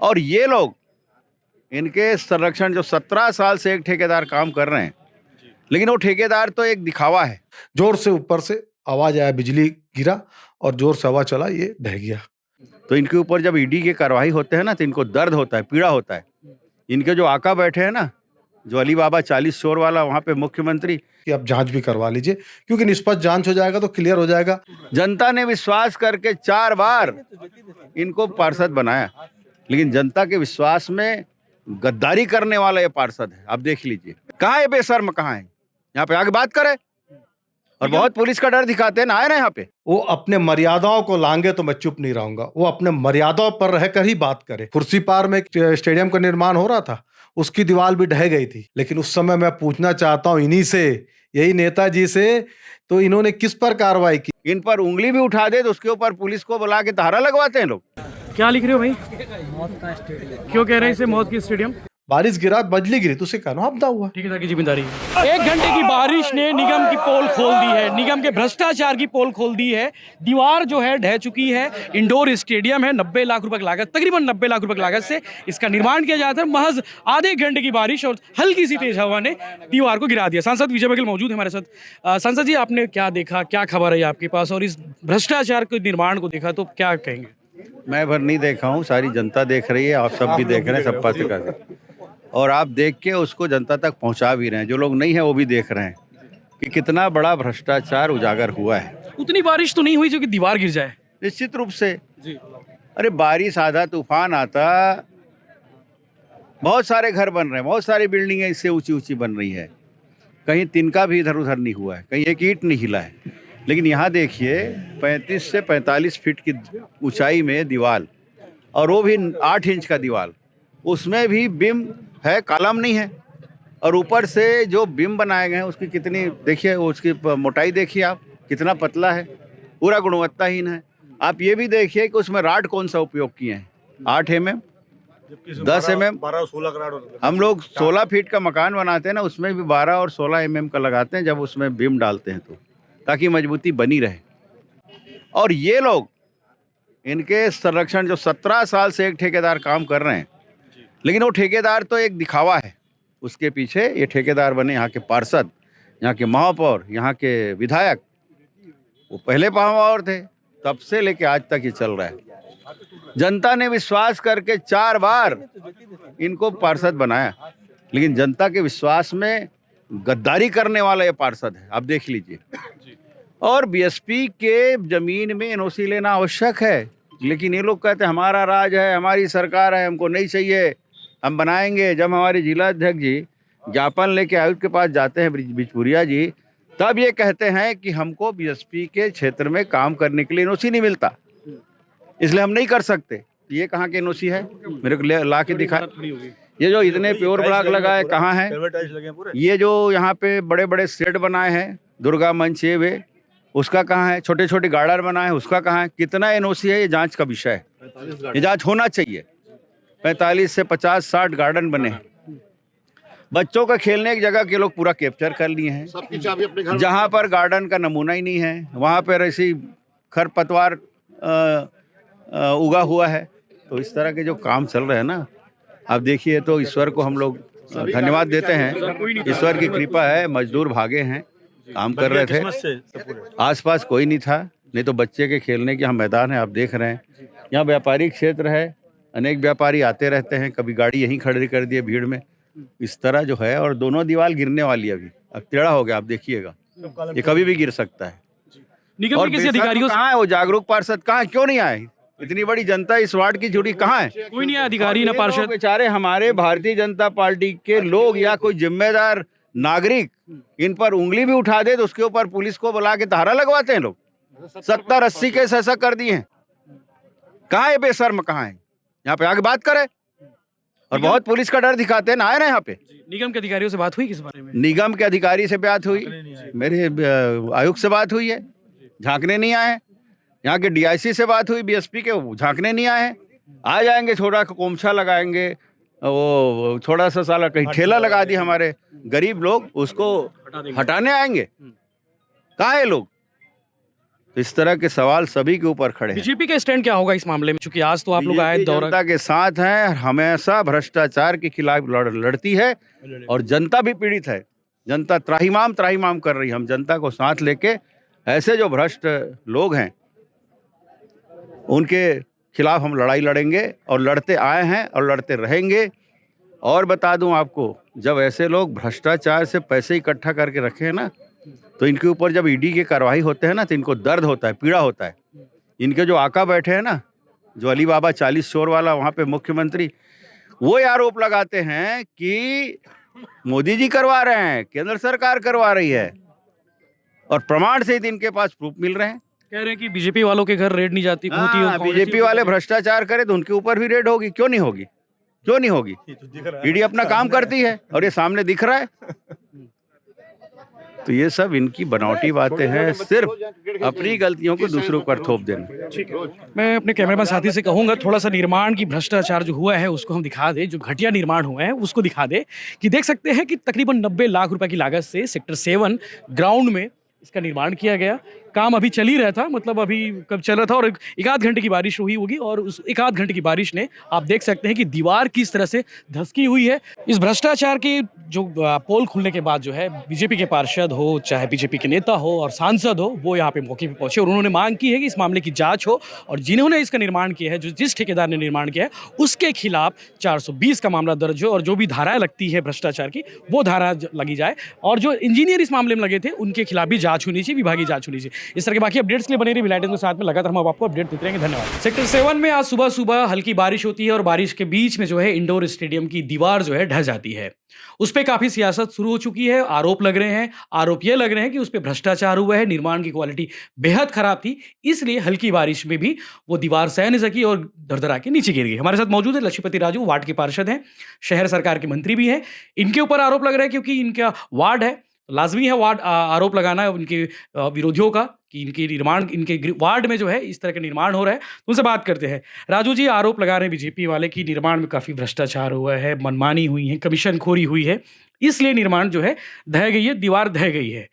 और ये लोग इनके संरक्षण जो 17 साल से एक ठेकेदार काम कर रहे हैं, लेकिन वो ठेकेदार तो एक दिखावा है। जोर से ऊपर से आवाज आया, बिजली गिरा और जोर से हवा चला, ये ढह गया। तो इनके ऊपर जब ईडी के कार्रवाई होते हैं ना, तो इनको दर्द होता है, पीड़ा होता है। इनके जो आका बैठे हैं ना, जो अली बाबा 40 शोर वाला वहाँ पे मुख्यमंत्री, कि आप जांच भी करवा लीजिए, क्योंकि निष्पक्ष जांच हो जाएगा तो क्लियर हो जाएगा। जनता ने विश्वास करके 4 बार इनको पार्षद बनाया, लेकिन जनता के विश्वास में गद्दारी करने वाला ये पार्षद है। आप देख लीजिए कहाँ है बेशर्म, कहाँ है, यहाँ पे आगे बात करे और बहुत पुलिस का डर दिखाते हैं ना, आए ना यहाँ पे। वो अपने मर्यादाओं को लांगे तो मैं चुप नहीं रहूंगा। वो अपने मर्यादाओं पर रहकर ही बात करे। कुर्सीपार में एक स्टेडियम का निर्माण हो रहा था, उसकी दीवार भी ढह गई थी, लेकिन उस समय मैं पूछना चाहता हूं इन्हीं से, यही नेताजी से, तो इन्होंने किस पर कार्रवाई की? इन पर उंगली भी उठा दे तो उसके ऊपर पुलिस को बुला के धारा लगवाते हैं लोग। क्या लिख रहे हो भाई? मौत का स्टेडियम। क्यों कह रहे हैं इसे मौत की स्टेडियम? बारिश गिरा, बिजली गिरी तो उसे कहना आपदा हुआ। ठेकेदार की जिम्मेदारी है। 1 घंटे की बारिश ने निगम की पोल खोल दी है, निगम के भ्रष्टाचार की पोल खोल दी है। दीवार जो है ढह चुकी है। इंडोर स्टेडियम है, 90 लाख रुपए की लागत, तकरीबन 90 लाख रुपए की लागत से इसका निर्माण किया जाता है। महज आधे घंटे की बारिश और हल्की सी तेज हवा ने दीवार को गिरा दिया। सांसद विजय बघेल मौजूद है हमारे साथ। सांसद जी, आपने क्या देखा, क्या खबर है आपके पास, और इस भ्रष्टाचार के निर्माण को देखा तो क्या कहेंगे? मैं भर नहीं देखा हूँ, सारी जनता देख रही है, आप सब भी देख रहे हैं, सब पत्रकार, और आप देख के उसको जनता तक पहुंचा भी रहे हैं। जो लोग नहीं है वो भी देख रहे हैं कि कितना बड़ा भ्रष्टाचार उजागर हुआ है। उतनी बारिश तो नहीं हुई जो कि दीवार गिर जाए। निश्चित रूप से जी। अरे बारिश, आधा तूफान आता, बहुत सारे घर बन रहे हैं, बहुत सारी बिल्डिंगें इससे ऊंची ऊंची बन रही है, कहीं तिनका भी इधर उधर नहीं हुआ है, कहीं एक ईंट नहीं हिला है। लेकिन यहाँ देखिए 35 से 45 फीट की ऊंचाई में दीवार, और वो भी 8 इंच का दीवार, उसमें भी बिम है, कॉलम नहीं है। और ऊपर से जो बिम बनाए गए हैं उसकी कितनी देखिए, उसकी मोटाई देखिए आप, कितना पतला है, पूरा गुणवत्ताहीन है। आप ये भी देखिए कि उसमें राड कौन सा उपयोग किए हैं, 8 mm, 10 mm, 12-16 करोड़। हम लोग 16 फीट का मकान बनाते हैं ना, उसमें भी 12 और 16 mm का लगाते हैं जब उसमें बिम डालते हैं, तो ताकि मजबूती बनी रहे। और ये लोग इनके संरक्षण जो 17 साल से एक ठेकेदार काम कर रहे हैं, लेकिन वो ठेकेदार तो एक दिखावा है। उसके पीछे ये ठेकेदार बने यहाँ के पार्षद, यहाँ के महापौर, यहाँ के विधायक। वो पहले महापौर थे, तब से लेके आज तक ये चल रहा है। जनता ने विश्वास करके 4 बार इनको पार्षद बनाया, लेकिन जनता के विश्वास में गद्दारी करने वाला ये पार्षद है। आप देख लीजिए। और बीएसपी के जमीन में एनओसी लेना आवश्यक है, लेकिन ये लोग कहते हैं हमारा राज है, हमारी सरकार है, हमको नहीं चाहिए, हम बनाएंगे। जब हमारे जिला अध्यक्ष जी ज्ञापन लेके आयुक्त के पास जाते हैं, बिचपुरिया जी, तब ये कहते हैं कि हमको बीएसपी के क्षेत्र में काम करने के लिए एनओसी नहीं मिलता, इसलिए हम नहीं कर सकते। ये कहाँ के एनओसी है, मेरे को ला के दिखा। ये जो इतने प्योर ब्लॉक लगाए कहाँ है? ये जो यहाँ पे बड़े बड़े शेड बनाए हैं, दुर्गा मंच, ये उसका कहाँ है? छोटे छोटे गार्डन बनाए हैं, उसका कहाँ है? कितना एनओसी है? ये जांच का विषय है, ये जांच होना चाहिए। 45 से 50-60 गार्डन बने हैं, बच्चों का खेलने की जगह के लोग पूरा कैप्चर कर लिए हैं। जहाँ पर गार्डन का नमूना ही नहीं है, वहाँ पर ऐसी खरपतवार उगा हुआ है। तो इस तरह के जो काम चल रहे हैं ना, आप देखिए, तो ईश्वर को हम लोग धन्यवाद देते हैं। ईश्वर की कृपा है, मजदूर भागे हैं, काम कर रहे थे, आसपास कोई नहीं था, नहीं तो बच्चे के खेलने के यहाँ मैदान है। आप देख रहे हैं यहाँ व्यापारिक क्षेत्र है, अनेक व्यापारी आते रहते हैं, कभी गाड़ी यहीं खड़ी कर दिए भीड़ में, इस तरह जो है। और दोनों दीवार गिरने वाली है, अभी अब टेढ़ा हो गया, आप देखिएगा, ये कभी भी गिर सकता है। निगम के किसी अधिकारियों कहाँ है वो जागरूक पार्षद, कहाँ, क्यों नहीं आए? इतनी बड़ी जनता इस वार्ड की जुड़ी, कहाँ है? कोई नहीं है, अधिकारी ना पार्षद। बेचारे हमारे भारतीय जनता पार्टी के लोग या कोई जिम्मेदार नागरिक इन पर उंगली भी उठा दे तो उसके ऊपर पुलिस को बुला के धारा लगवाते हैं लोग। 70-80 केस ऐसा कर दिए हैं। कहाँ है बेशर्म, कहाँ है? यहाँ पे आगे बात करे और बहुत पुलिस का डर दिखाते हैं ना, आए ना यहाँ पे। निगम के अधिकारियों से बात हुई किस बारे में? निगम के अधिकारी से बात हुई, मेरे आयुक्त से बात हुई है, झांकने नहीं आए। यहाँ के डीआईसी से बात हुई, बीएसपी के, झांकने नहीं आए। आ जाएंगे, थोड़ा कोमछा लगाएंगे, वो थोड़ा सा साला कहीं ठेला लगा दी हमारे गरीब लोग, उसको हटाने आएंगे। कहाँ है लोग? तो इस तरह के सवाल सभी के ऊपर खड़े हैं। बीजेपी का स्टैंड क्या होगा इस मामले में, क्योंकि आज तो आप लोग आए बीजेपी दौरा जनता के साथ है, हमेशा भ्रष्टाचार के खिलाफ लड़ती है और जनता भी पीड़ित है। जनता त्राहिमाम त्राहिमाम कर रही है। हम जनता को साथ लेके ऐसे जो भ्रष्ट लोग हैं उनके खिलाफ हम लड़ाई लड़ेंगे और लड़ते आए हैं और लड़ते रहेंगे। और बता दूं आपको, जब ऐसे लोग भ्रष्टाचार से पैसे इकट्ठा करके रखे हैं ना, तो इनके ऊपर जब ईडी के कार्रवाई होते हैं ना, तो इनको दर्द होता है, पीड़ा होता है। इनके जो आका बैठे हैं ना, जो अली बाबा 40 शोर वाला वहाँ पे मुख्यमंत्री, वो आरोप लगाते हैं कि मोदी जी करवा रहे हैं, केंद्र सरकार करवा रही है, और प्रमाण सहित इनके पास प्रूफ मिल रहे हैं। कह रहे हैं कि बीजेपी वालों के घर रेड नहीं जाती, बीजेपी वाले भ्रष्टाचार करे तो उनके ऊपर भी रेड होगी, क्यों नहीं होगी, क्यों नहीं होगी। ईडी अपना काम करती है और ये सामने दिख रहा है। तो ये सब इनकी बनावटी बातें हैं, सिर्फ अपनी गलतियों को दूसरों पर थोप देना। मैं अपने कैमरामैन साथी से कहूंगा थोड़ा सा निर्माण की भ्रष्टाचार जो हुआ है उसको हम दिखा दे, जो घटिया निर्माण हुआ है उसको दिखा दे। कि देख सकते हैं कि तकरीबन 90 लाख रुपए की लागत से सेक्टर 7 ग्राउंड में इसका निर्माण किया गया। काम अभी चल ही रहा था, मतलब अभी कब चल रहा था, और एक आध घंटे की बारिश हुई होगी, और उस एक आध घंटे की बारिश ने आप देख सकते हैं कि दीवार किस तरह से धसकी हुई है। इस भ्रष्टाचार के जो पोल खुलने के बाद जो है बीजेपी के पार्षद हो, चाहे बीजेपी के नेता हो और सांसद हो, वो यहाँ पे मौके पे पहुंचे और उन्होंने मांग की है कि इस मामले की जांच हो, और जिन्होंने इसका निर्माण किया है, जिस ठेकेदार ने निर्माण किया है, उसके खिलाफ 420 का मामला दर्ज हो, और जो भी धाराएं लगती है भ्रष्टाचार की वो धारा लगी जाए, और जो इंजीनियर इस मामले में लगे थे उनके खिलाफ भी जांच होनी चाहिए, विभागीय जांच होनी चाहिए। इस तरह के बाकी अपडेट्स के लिए बने रहिए विलायत के साथ में, लगातार हम आपको अपडेट देते रहेंगे। धन्यवाद। सेक्टर 7 में आज सुबह सुबह हल्की बारिश होती है और बारिश के बीच में जो है इंडोर स्टेडियम की दीवार जो है ढह जाती है। उस पर काफी सियासत शुरू हो चुकी है। आरोप लग रहे हैं, आरोप ये लग रहे हैं कि उस पर भ्रष्टाचार हुआ है, निर्माण की क्वालिटी बेहद खराब थी, इसलिए हल्की बारिश में भी वो दीवार सह नहीं सकी और दरदरा के नीचे गिर गई। हमारे साथ मौजूद है लक्ष्मीपति राजू, वार्ड के पार्षद हैं, शहर सरकार के मंत्री भी हैं। इनके ऊपर आरोप लग रहा है क्योंकि इनका वार्ड है, लाजमी है वार्ड आरोप लगाना उनके विरोधियों का कि इनके निर्माण, इनके वार्ड में जो है इस तरह का निर्माण हो रहा है। तो उनसे बात करते हैं। राजू जी, आरोप लगा रहे हैं बीजेपी वाले कि निर्माण में काफ़ी भ्रष्टाचार हुआ है, मनमानी हुई है, कमीशनखोरी हुई है, इसलिए निर्माण जो है ढह गई है, दीवार ढह गई है।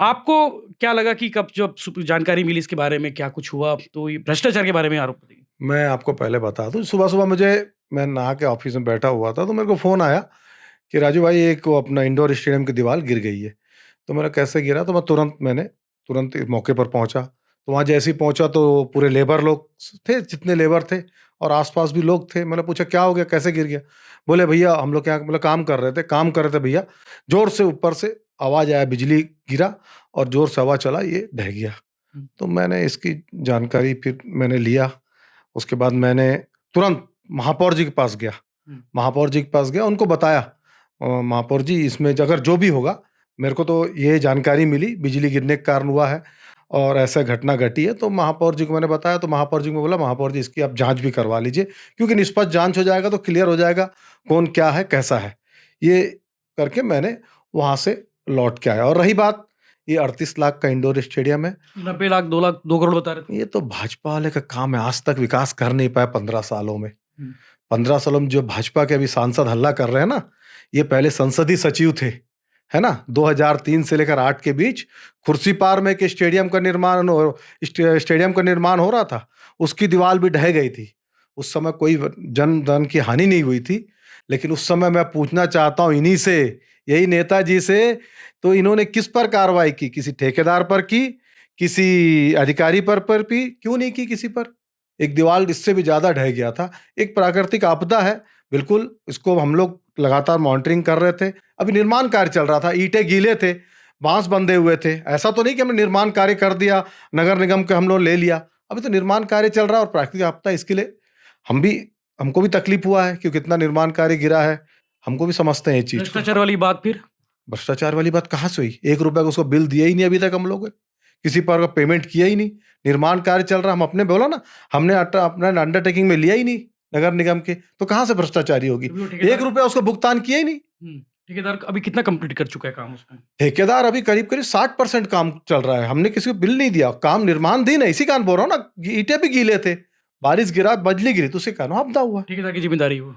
आपको क्या लगा कि कब जब जानकारी मिली इसके बारे में, क्या कुछ हुआ, तो ये भ्रष्टाचार के बारे में आरोप बताइए। मैं आपको पहले बता दूं, सुबह सुबह मैं नहा के ऑफिस में बैठा हुआ था, तो मेरे को फ़ोन आया कि राजू भाई एक वो अपना इंडोर स्टेडियम की दीवार गिर गई है। तो मेरा कैसे गिरा, तो मैंने तुरंत मौके पर पहुंचा। तो वहाँ जैसे ही पहुंचा तो पूरे लेबर लोग थे, जितने लेबर थे, और आसपास भी लोग थे। मैंने पूछा क्या हो गया, कैसे गिर गया। बोले भैया हम लोग क्या, मतलब काम कर रहे थे भैया, जोर से ऊपर से आवाज़ आया, बिजली गिरा और जोर से हवा चला, ये ढह गया। तो मैंने इसकी जानकारी फिर मैंने लिया। उसके बाद मैंने तुरंत महापौर जी के पास गया, उनको बताया, महापौर जी इसमें अगर जो भी होगा, मेरे को तो ये जानकारी मिली बिजली गिरने के कारण हुआ है और ऐसा घटना घटी है। तो महापौर जी को मैंने बताया, तो महापौर जी को बोला महापौर जी इसकी आप जांच भी करवा लीजिए, क्योंकि निष्पक्ष जांच हो जाएगा तो क्लियर हो जाएगा कौन क्या है कैसा है। ये करके मैंने वहाँ से लौट के आया। और रही बात, ये 38 लाख का इंडोर स्टेडियम है, 90 लाख 2 करोड़ बता रहे थे। ये तो भाजपा वाले का काम है, आज तक विकास कर नहीं पाया 15 सालों में। 15 सालों में जो भाजपा के अभी सांसद हल्ला कर रहे हैं ना, ये पहले संसदीय सचिव थे, है ना। 2003 से लेकर 8 के बीच खुर्सीपार में के स्टेडियम का निर्माण हो रहा था, उसकी दीवार भी ढह गई थी। उस समय कोई जन धन की हानि नहीं हुई थी, लेकिन उस समय मैं पूछना चाहता हूं इन्हीं से, यही नेताजी से, तो इन्होंने किस पर कार्रवाई की? किसी ठेकेदार पर की, किसी अधिकारी पर भी क्यों नहीं की किसी पर? एक दीवार इससे भी ज्यादा ढह गया था। एक प्राकृतिक आपदा है, बिल्कुल, इसको हम लोग लगातार मॉनिटरिंग कर रहे थे। अभी निर्माण कार्य चल रहा था, ईंटें गीले थे, बांस बंधे हुए थे। ऐसा तो नहीं कि हमने निर्माण कार्य कर दिया, नगर निगम के हम लोग ले लिया। अभी तो निर्माण कार्य चल रहा है और प्राकृतिक आपदा, इसके लिए हमको भी तकलीफ हुआ है क्योंकि इतना निर्माण कार्य गिरा है। हमको भी समझते हैं ये चीज। भ्रष्टाचार वाली बात, फिर भ्रष्टाचार वाली बात कहाँ से हुई? 1 रुपए का उसको बिल दिया ही नहीं अभी तक हम लोग, किसी पर पेमेंट किया ही नहीं। निर्माण कार्य चल रहा, हम अपने बोला ना, हमने अपना अंडरटेकिंग में लिया ही नहीं नगर निगम के, तो कहाँ से भ्रष्टाचारी होगी? 1 रुपया उसको भुगतान किया ही नहीं। ठेकेदार अभी कितना कंप्लीट कर चुका है काम उसमें? ठेकेदार अभी करीब 60% काम चल रहा है। हमने किसी को बिल नहीं दिया, काम निर्माणधीन है, इसी कारण बोल रहा हूँ ना। ईंटें भी गीले थे, बारिश गिरा, बिजली गिरी, तो उसे कहना आपदा हुआ। ठेकेदार की जिम्मेदारी हुआ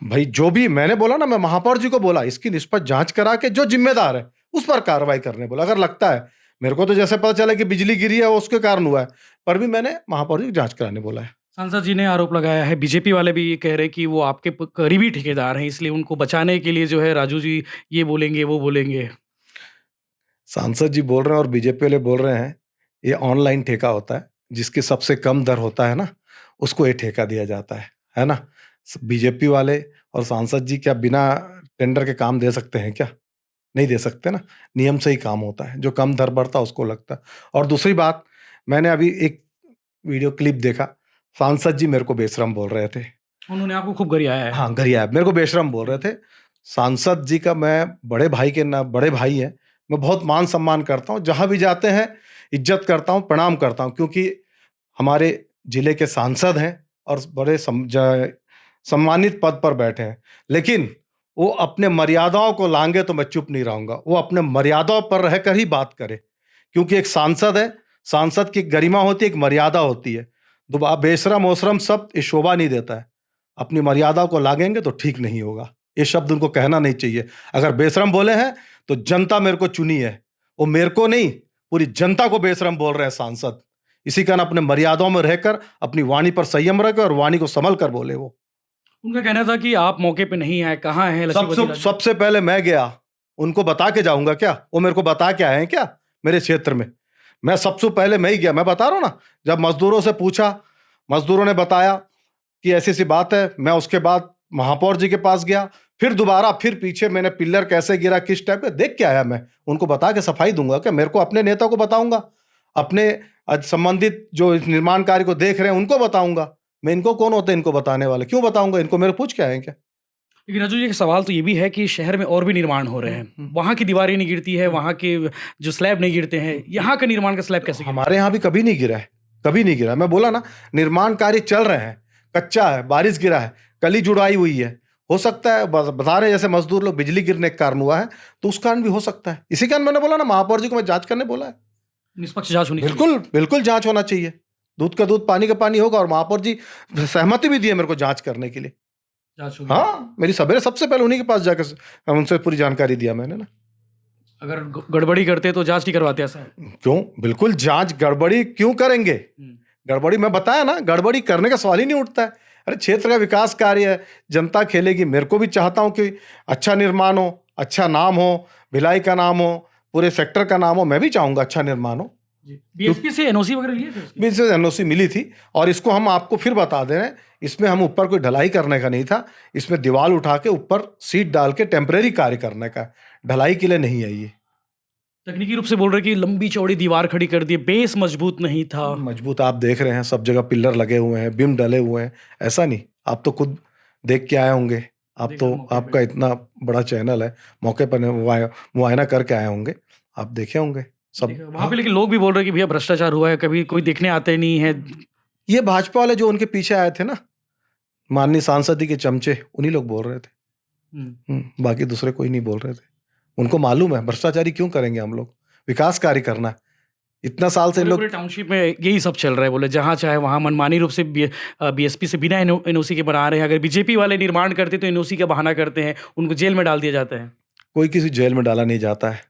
भाई, जो भी मैंने बोला ना, मैं महापौर जी को बोला इसकी निष्पक्ष जांच करा के जो जिम्मेदार है उस पर कार्रवाई करने बोला। अगर लगता है, मेरे को तो जैसे पता चला कि बिजली गिरी है वो उसके कारण हुआ है, पर भी मैंने महापौर जी की जांच कराने बोला है। सांसद जी ने आरोप लगाया है, बीजेपी वाले भी ये कह रहे हैं कि वो आपके करीबी ठेकेदार हैं, इसलिए उनको बचाने के लिए जो है राजू जी ये बोलेंगे वो बोलेंगे। सांसद जी बोल रहे हैं और बीजेपी वाले बोल रहे हैं, ये ऑनलाइन ठेका होता है, जिसकी सबसे कम दर होता है ना, उसको ये ठेका दिया जाता है ना। बीजेपी वाले और सांसद जी क्या बिना टेंडर के काम दे सकते हैं क्या? नहीं दे सकते ना, नियम से ही काम होता है, जो कम दर बढ़ता है उसको लगता है। और दूसरी बात, मैंने अभी एक वीडियो क्लिप देखा, सांसद जी मेरे को बेशरम बोल रहे थे। उन्होंने आपको खूब गरियाया है। हाँ, गरिया मेरे को बेशरम बोल रहे थे। सांसद जी का मैं बड़े भाई के ना, बड़े भाई हैं, मैं बहुत मान सम्मान करता हूँ, जहाँ भी जाते हैं इज्जत करता हूँ, प्रणाम करता हूँ, क्योंकि हमारे जिले के सांसद हैं और बड़े सम्मानित पद पर बैठे हैं। लेकिन वो अपने मर्यादाओं को लांगे तो मैं चुप नहीं रहूंगा, वो अपने मर्यादाओं पर रहकर ही बात करे, क्योंकि एक सांसद है, सांसद की गरिमा होती है, एक मर्यादा होती है। दोबारा बेशरम ओशरम सब ये शोभा नहीं देता है। अपनी मर्यादा को लागेंगे तो ठीक नहीं होगा, ये शब्द उनको कहना नहीं चाहिए। अगर बेशरम बोले हैं तो जनता मेरे को चुनी है, वो मेरे को नहीं, पूरी जनता को बेशरम बोल रहे हैं सांसद। इसी कारण अपने मर्यादाओं में रहकर अपनी वाणी पर संयम रखे और वाणी को संभल कर बोले। वो उनका कहना था कि आप मौके पे नहीं आए, कहाँ हैं लक्ष्मीपति राजू? सबसे पहले मैं गया, उनको बता के जाऊंगा क्या? वो मेरे को बता के आए हैं क्या मेरे क्षेत्र में? मैं सबसे पहले मैं ही गया, मैं बता रहा हूं ना। जब मजदूरों से पूछा, मजदूरों ने बताया कि ऐसी सी बात है, मैं उसके बाद महापौर जी के पास गया, फिर दोबारा फिर पीछे मैंने पिल्लर कैसे गिरा, किस टाइप पे देख के आया। मैं उनको बता के सफाई दूंगा क्या? मेरे को अपने नेता को बताऊंगा, अपने संबंधित जो इस निर्माण कार्य को देख रहे हैं उनको बताऊंगा। मैं इनको कौन होते हैं इनको बताने वाले? क्यों बताऊंगा इनको? मेरे पूछ के आए हैं क्या? लेकिन राजू जी एक सवाल तो ये भी है कि शहर में और भी निर्माण हो रहे हैं, वहाँ की दीवारें नहीं गिरती है, वहाँ के जो स्लैब नहीं गिरते हैं, यहाँ का निर्माण का स्लैब कैसे गिरा? हमारे यहाँ भी कभी नहीं गिरा है, कभी नहीं गिरा। मैं बोला ना, निर्माण कार्य चल रहे हैं, कच्चा है, बारिश गिरा है, कली जुड़ाई हुई है, हो सकता है बता रहे जैसे मजदूर लोग बिजली गिरने के कारण हुआ है, तो उस कारण भी हो सकता है। इसी कारण मैंने बोला ना, महापौर जी को मैं जांच करने बोला है। निष्पक्ष जांच होनी चाहिए। बिल्कुल बिल्कुल जांच होना चाहिए, दूध का दूध पानी का पानी होगा। और महापौर जी सहमति भी दी है मेरे को जांच करने के लिए। जांच होगी। हाँ, मेरी सवेरे सबसे पहले उन्हीं के पास जाकर उनसे पूरी जानकारी दिया मैंने ना। अगर गड़बड़ी करते तो जांच नहीं करवाते ऐसा? क्यों? बिल्कुल जांच, गड़बड़ी क्यों करेंगे? गड़बड़ी मैं बताया ना, गड़बड़ी करने का सवाल ही नहीं उठता है। अरे क्षेत्र का विकास कार्य है, जनता खेलेगी। मेरे को भी चाहता हूं कि अच्छा निर्माण हो, अच्छा नाम हो, भिलाई का नाम हो, पूरे सेक्टर का नाम हो। मैं भी चाहूंगा अच्छा निर्माण हो। बीएसपी से एनओसी वगैरह लिए थे? बीएसपी से एनओसी मिली थी, और इसको हम आपको फिर बता दे रहे हैं, इसमें हम ऊपर कोई ढलाई करने का नहीं था, इसमें दीवार उठा के ऊपर सीट डाल के टेम्परेरी कार्य करने का, ढलाई के लिए नहीं है ये। तकनीकी रूप से बोल रहे कि लंबी चौड़ी दीवार खड़ी कर दी, बेस मजबूत नहीं था। मजबूत आप देख रहे हैं, सब जगह पिल्लर लगे हुए हैं, बिम डले हुए हैं, ऐसा नहीं। आप तो खुद देख के आए होंगे, आप तो, आपका इतना बड़ा चैनल है, मौके पर मुआयना करके आए होंगे, आप देखे होंगे सब वहाँ पे। लेकिन लोग भी बोल रहे कि भैया भ्रष्टाचार हुआ है, कभी कोई देखने आते नहीं है। ये भाजपा वाले जो उनके पीछे आए थे ना, माननीय सांसद जी के चमचे, उन्हीं लोग बोल रहे थे। बाकी दूसरे कोई नहीं बोल रहे थे। उनको मालूम है भ्रष्टाचारी क्यों करेंगे हम लोग, विकास कार्य करना है। इतना साल से लोग टाउनशिप में यही सब चल रहा है, बोले जहाँ चाहे वहाँ मनमानी रूप से बीएसपी से बिना एनओसी के बना रहे हैं। अगर बीजेपी वाले निर्माण करते तो एनओसी का बहाना करते हैं, उनको जेल में डाल दिया जाता है। कोई किसी जेल में डाला नहीं जाता है।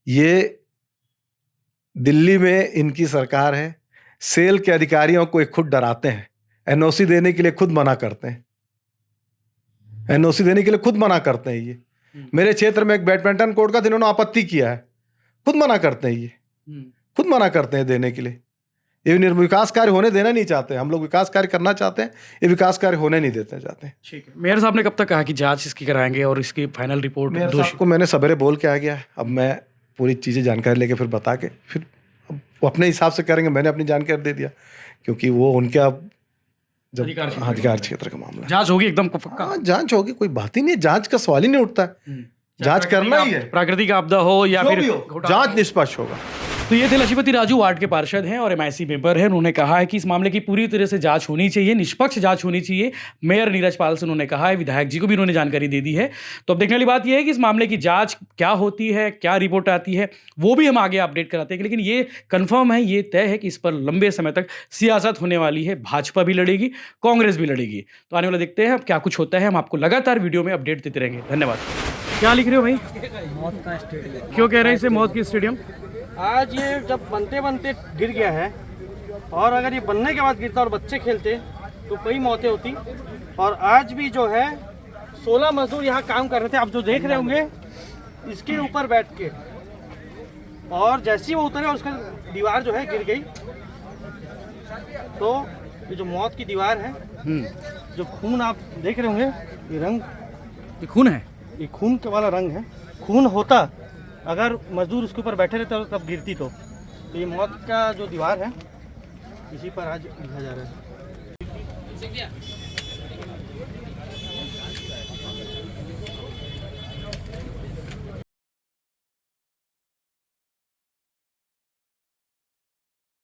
ये दिल्ली में इनकी सरकार है, सेल के अधिकारियों को खुद डराते हैं, एनओसी देने के लिए खुद मना करते हैं, एनओसी देने के लिए खुद मना करते हैं। ये मेरे क्षेत्र में एक बैडमिंटन कोर्ट का जिन्होंने आपत्ति किया है, खुद मना करते हैं, ये खुद मना करते हैं देने के लिए। ये विकास कार्य होने देना नहीं चाहते। हम लोग विकास कार्य करना चाहते हैं, ये विकास कार्य होने नहीं देते चाहते हैं। ठीक है, मेयर साहब ने कब तक कहा कि जांच इसकी कराएंगे और इसकी फाइनल रिपोर्ट? मेयर साहब को मैंने सवेरे बोल के आ गया। अब मैं पूरी चीज़ें जानकारी लेके फिर बता के फिर वो अपने हिसाब से करेंगे। मैंने अपनी जानकारी दे दिया, क्योंकि वो उनका जब अधिकार क्षेत्र का मामला। जांच होगी एकदम पक्का? हाँ, जांच होगी, कोई बात ही नहीं है, जांच का सवाल ही नहीं उठता है। जांच करना ही है, प्राकृतिक आपदा हो या फिर जांच निष्पक्ष होगा। तो ये थे लक्ष्मीपति राजू, वार्ड के पार्षद हैं और एमआईसी मेंबर हैं। उन्होंने कहा है कि इस मामले की पूरी तरह से जांच होनी चाहिए, निष्पक्ष जांच होनी चाहिए। मेयर नीरज पाल से उन्होंने कहा है, विधायक जी को भी उन्होंने जानकारी दे दी है। तो अब देखने वाली बात यह है कि इस मामले की जांच क्या होती है, क्या रिपोर्ट आती है, वो भी हम आगे अपडेट कराते हैं। लेकिन ये कंफर्म है, ये तय है कि इस पर लंबे समय तक सियासत होने वाली है। भाजपा भी लड़ेगी, कांग्रेस भी लड़ेगी। तो आने वाला देखते हैं अब क्या कुछ होता है। हम आपको लगातार वीडियो में अपडेट देते रहेंगे। धन्यवाद। क्या लिख रहे हो भाई? मौत का स्टेडियम। क्यों कह रहे हैं इसे मौत की स्टेडियम? आज ये जब बनते बनते गिर गया है, और अगर ये बनने के बाद गिरता और बच्चे खेलते तो कई मौतें होती। और आज भी जो है 16 मजदूर यहाँ काम कर रहे थे, आप जो देख रहे होंगे इसके ऊपर बैठ के, और जैसे ही वो उतरे और उसका दीवार जो है गिर गई। तो ये जो मौत की दीवार है, जो खून आप देख रहे होंगे, ये रंग, ये खून है। ये खून के वाला रंग है। खून होता अगर मजदूर उसके ऊपर बैठे रहते और तब गिरती तो ये मौत का जो दीवार है, इसी पर आज लिखा जा रहा है।